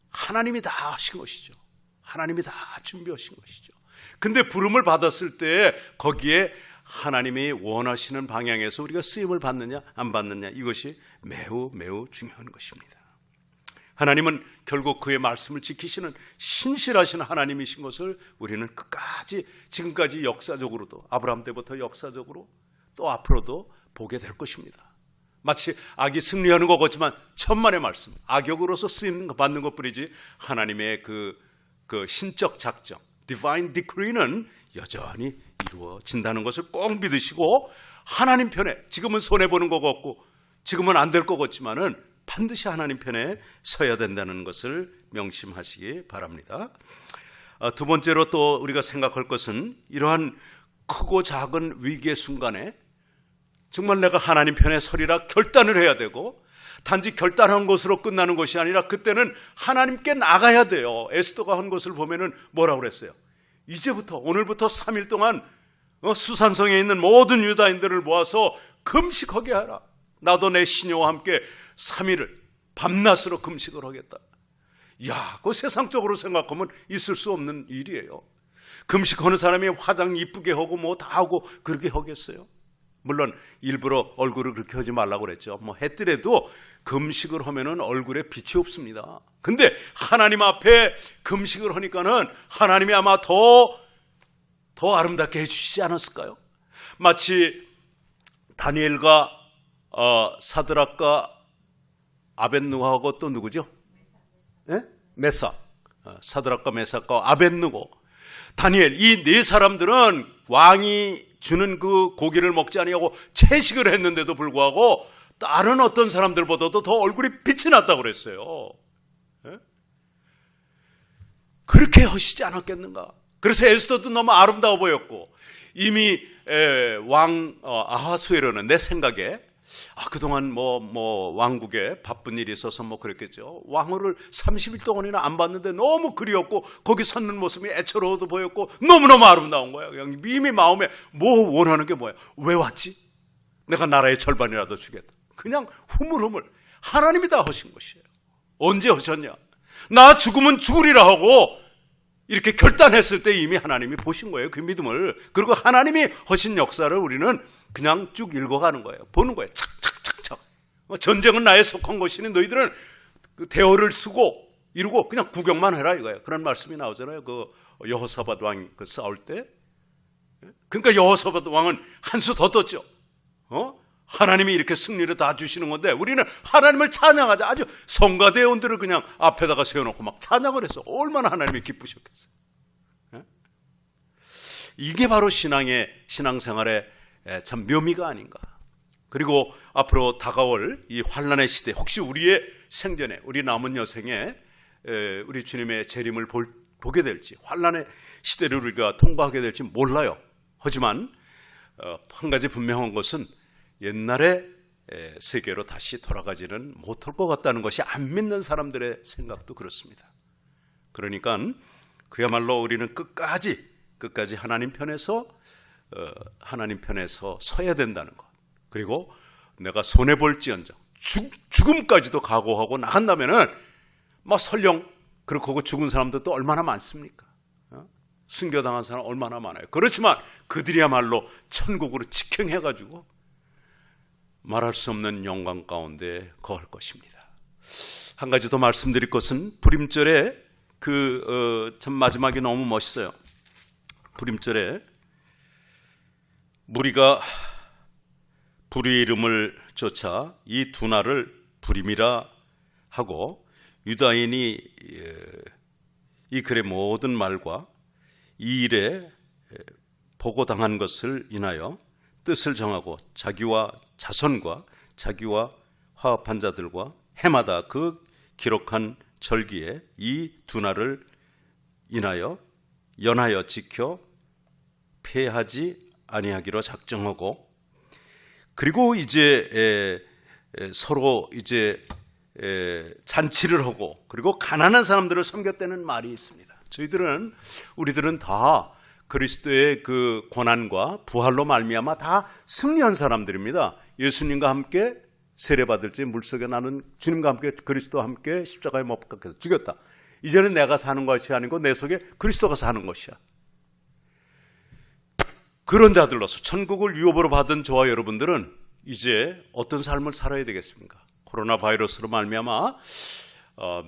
하나님이 다 하신 것이죠. 하나님이 다 준비하신 것이죠. 근데 부름을 받았을 때 거기에 하나님이 원하시는 방향에서 우리가 쓰임을 받느냐 안 받느냐, 이것이 매우 매우 중요한 것입니다. 하나님은 결국 그의 말씀을 지키시는 신실하신 하나님이신 것을 우리는 끝까지, 지금까지 역사적으로도, 아브라함 때부터 역사적으로 또 앞으로도 보게 될 것입니다. 마치 악이 승리하는 것 같지만 천만의 말씀, 악역으로서 쓰임 받는 것뿐이지 하나님의 그 신적 작정, Divine Decree는 여전히 이루어진다는 것을 꼭 믿으시고, 하나님 편에, 지금은 손해보는 것 같고 지금은 안 될 것 같지만은 반드시 하나님 편에 서야 된다는 것을 명심하시기 바랍니다. 두 번째로 또 우리가 생각할 것은, 이러한 크고 작은 위기의 순간에 정말 내가 하나님 편에 서리라 결단을 해야 되고, 단지 결단한 것으로 끝나는 것이 아니라 그때는 하나님께 나가야 돼요. 에스더가 한 것을 보면은 뭐라고 그랬어요? 이제부터, 오늘부터 3일 동안 수산성에 있는 모든 유다인들을 모아서 금식하게 하라. 나도 내 시녀와 함께 3일을 밤낮으로 금식을 하겠다. 야, 그거 세상적으로 생각하면 있을 수 없는 일이에요. 금식하는 사람이 화장 이쁘게 하고 뭐 다 하고 그렇게 하겠어요? 물론 일부러 얼굴을 그렇게 하지 말라고 그랬죠. 뭐 했더라도 금식을 하면은 얼굴에 빛이 없습니다. 근데 하나님 앞에 금식을 하니까는 하나님이 아마 더 아름답게 해주시지 않았을까요? 마치 다니엘과 사드락과 아벳느고하고 또 누구죠? 네? 메삭. 사드락과 메삭과 아벳느고, 다니엘, 이 네 사람들은 왕이 주는 그 고기를 먹지 아니하고 채식을 했는데도 불구하고 다른 어떤 사람들보다도 더 얼굴이 빛이 났다고 그랬어요. 네? 그렇게 하시지 않았겠는가? 그래서 에스더도 너무 아름다워 보였고, 이미 왕 아하수에로는 내 생각에 그동안 왕국에 바쁜 일이 있어서 그랬겠죠. 왕후를 30일 동안이나 안 봤는데 너무 그리웠고, 거기 섰는 모습이 애처로워도 보였고 너무너무 아름다운 거야. 그냥 이미 마음에 뭐 원하는 게 뭐야? 왜 왔지? 내가 나라의 절반이라도 주겠다. 그냥 후물후물 하나님이 다 하신 것이에요. 언제 하셨냐? 나 죽으면 죽으리라 하고 이렇게 결단했을 때 이미 하나님이 보신 거예요. 그 믿음을. 그리고 하나님이 하신 역사를 우리는 그냥 쭉 읽어가는 거예요. 보는 거예요. 착착착착. 전쟁은 나에 속한 것이니 너희들은 그 대어를 쓰고 이루고 그냥 구경만 해라 이거예요. 그런 말씀이 나오잖아요. 그 여호사밧 왕이 싸울 때. 그러니까 여호사밧 왕은 한 수 더 떴죠. 하나님이 이렇게 승리를 다 주시는 건데 우리는 하나님을 찬양하자. 아주 성가대원들을 그냥 앞에다가 세워놓고 막 찬양을 해서 얼마나 하나님이 기쁘셨겠어요. 이게 바로 신앙생활의 참 묘미가 아닌가. 그리고 앞으로 다가올 이 환난의 시대, 혹시 우리의 생전에, 우리 남은 여생에 우리 주님의 재림을 보게 될지, 환난의 시대를 우리가 통과하게 될지 몰라요. 하지만 한 가지 분명한 것은 옛날의 세계로 다시 돌아가지는 못할 것 같다는 것이 안 믿는 사람들의 생각도 그렇습니다. 그러니까 그야말로 우리는 끝까지 하나님 편에서 서야 된다는 것. 그리고 내가 손해볼지언정 죽음까지도 각오하고 나간다면은 설령 그렇게 하고 죽은 사람도 또 얼마나 많습니까? 순교당한 사람 얼마나 많아요. 그렇지만 그들이야말로 천국으로 직행해가지고 말할 수 없는 영광 가운데 거할 것입니다. 한 가지 더 말씀드릴 것은 부림절에 참 마지막이 너무 멋있어요. 부림절에 무리가 불의 이름을 쫓아 이 두 날을 부림이라 하고, 유다인이 이 글의 모든 말과 이 일에 보고당한 것을 인하여 뜻을 정하고 자기와 자손과 자기와 화합한 자들과 해마다 그 기록한 절기에 이 두 날을 인하여 연하여 지켜 폐하지 아니하기로 작정하고, 그리고 이제 서로 이제 잔치를 하고, 그리고 가난한 사람들을 섬겼다는 말이 있습니다. 우리들은 다 그리스도의 그 고난과 부활로 말미암아 다 승리한 사람들입니다. 예수님과 함께 세례받을지 물속에 나는 주님과 함께 그리스도와 함께 십자가에 못 박혀서 죽였다. 이제는 내가 사는 것이 아니고 내 속에 그리스도가 사는 것이야. 그런 자들로서 천국을 유업으로 받은 저와 여러분들은 이제 어떤 삶을 살아야 되겠습니까? 코로나 바이러스로 말미암아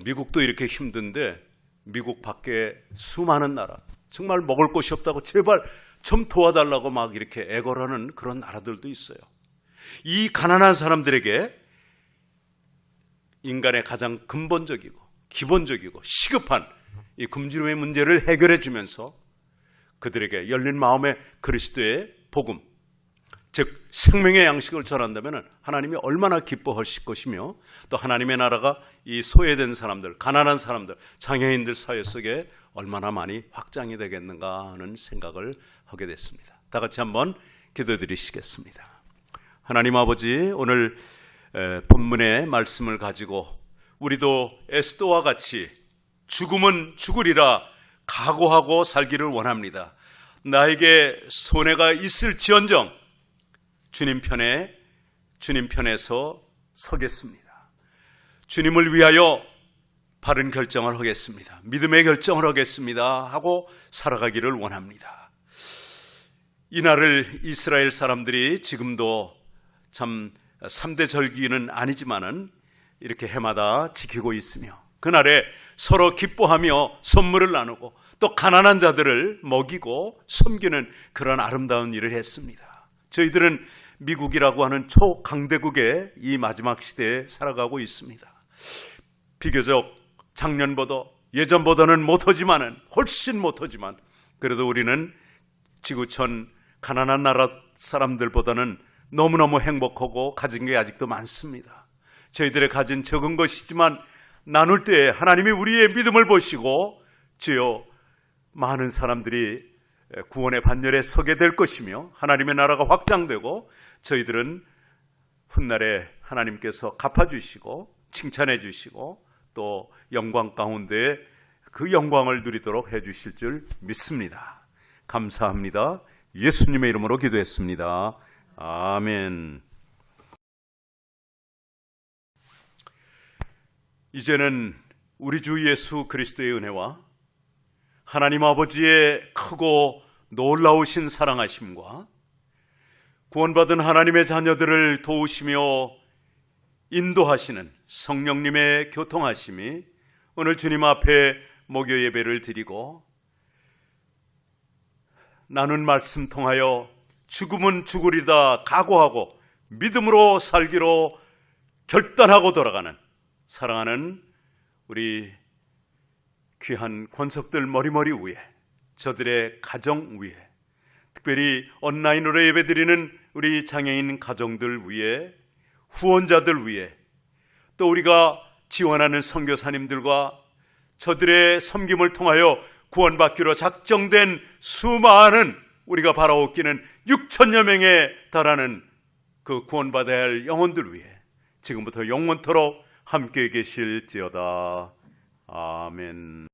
미국도 이렇게 힘든데 미국 밖에 수많은 나라, 정말 먹을 것이 없다고 제발 좀 도와달라고 막 이렇게 애걸하는 그런 나라들도 있어요. 이 가난한 사람들에게 인간의 가장 근본적이고 기본적이고 시급한 이 금주의 문제를 해결해 주면서 그들에게 열린 마음의 그리스도의 복음, 즉 생명의 양식을 전한다면 하나님이 얼마나 기뻐하실 것이며 또 하나님의 나라가 이 소외된 사람들, 가난한 사람들, 장애인들 사회 속에 얼마나 많이 확장이 되겠는가 하는 생각을 하게 됐습니다. 다 같이 한번 기도드리시겠습니다. 하나님 아버지, 오늘 본문의 말씀을 가지고 우리도 에스더와 같이 죽음은 죽으리라 각오하고 살기를 원합니다. 나에게 손해가 있을지언정 주님 편에서 서겠습니다. 주님을 위하여 바른 결정을 하겠습니다. 믿음의 결정을 하겠습니다 하고 살아가기를 원합니다. 이날을 이스라엘 사람들이 지금도 참 3대 절기는 아니지만은 이렇게 해마다 지키고 있으며 그날에 서로 기뻐하며 선물을 나누고 또 가난한 자들을 먹이고 섬기는 그런 아름다운 일을 했습니다. 저희들은 미국이라고 하는 초강대국의 이 마지막 시대에 살아가고 있습니다. 비교적 작년보다 예전보다는 못하지만은 훨씬 못하지만 그래도 우리는 지구촌 가난한 나라 사람들보다는 너무너무 행복하고 가진 게 아직도 많습니다. 저희들의 가진 적은 것이지만 나눌 때 하나님이 우리의 믿음을 보시고 주여 많은 사람들이 구원의 반열에 서게 될 것이며 하나님의 나라가 확장되고 저희들은 훗날에 하나님께서 갚아주시고 칭찬해 주시고 또 영광 가운데 그 영광을 누리도록 해 주실 줄 믿습니다. 감사합니다. 예수님의 이름으로 기도했습니다. 아멘. 이제는 우리 주 예수 그리스도의 은혜와 하나님 아버지의 크고 놀라우신 사랑하심과 구원받은 하나님의 자녀들을 도우시며 인도하시는 성령님의 교통하심이 오늘 주님 앞에 목요 예배를 드리고 나눈 말씀 통하여 죽음은 죽으리다 각오하고 믿음으로 살기로 결단하고 돌아가는 사랑하는 우리 귀한 권석들 머리머리 위에 저들의 가정 위에 특별히 온라인으로 예배드리는 우리 장애인 가정들 위에 후원자들 위에 또 우리가 지원하는 선교사님들과 저들의 섬김을 통하여 구원받기로 작정된 수많은 우리가 바라옵기는 6천여 명에 달하는 그 구원받아야 할 영혼들 위해 지금부터 영원토록 함께 계실지어다. 아멘.